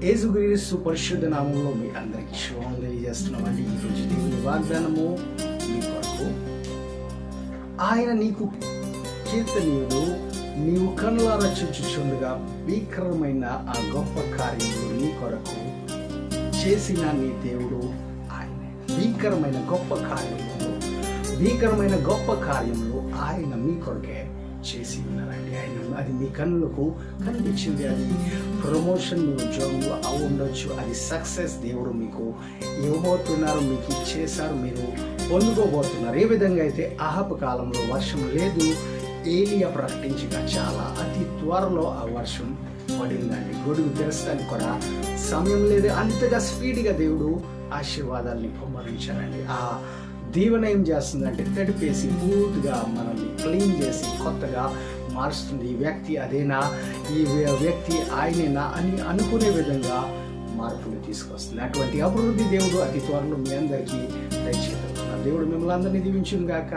యేసుక్రీస్తు పరిశుద్ధ నామంలో మీ అందరికీ శుభం తెలియజేస్తున్నామండి. ఈరోజు దేవుని వాగ్దానము మీ కొరకు. ఆయన నీకు కీర్తనీయుడు, నీవు కనులారా చూచుచుండగా భీకరమైన ఆ గొప్ప కార్యములు నీ కొరకు చేసిన నీ దేవుడు ఆయనే. భీకరమైన గొప్ప కార్యములు ఆయన మీ కొరకే చేసి ఉన్నారండి. ఆయన అది మీ కన్నులకు కనిపించింది. అది ప్రమోషన్, మీ ఉద్యోగంలో ఉండొచ్చు. అది సక్సెస్ దేవుడు మీకు ఇవ్వబోతున్నారు, మీకు ఇచ్చేశారు, మీరు పొందుకోబోతున్నారు. ఏ విధంగా అయితే అహపు కాలంలో వర్షం లేదు, ఏలియా ప్రకటించగా చాలా అతి త్వరలో ఆ వర్షం పడిందండి. గొడుగు తెరచడానికి కూడా సమయం లేదు. అంతగా స్పీడ్గా దేవుడు ఆశీర్వాదాన్ని కుమ్మరించారండి. ఆ దీవెన ఏం చేస్తుందంటే తడిపేసి పూర్తిగా మనల్ని క్లీన్ చేసి కొత్తగా మారుస్తుంది. ఈ వ్యక్తి అదేనా, ఈ వ్యక్తి ఆయనేనా అని అనుకునే విధంగా మార్పులు తీసుకొస్తుంది. అటువంటి అభివృద్ధి దేవుడు అతి త్వరలో మీ అందరికీ దయచేయగలుగుతున్నారు. దేవుడు మిమ్మల్ని అందరినీ దీవించును గాక.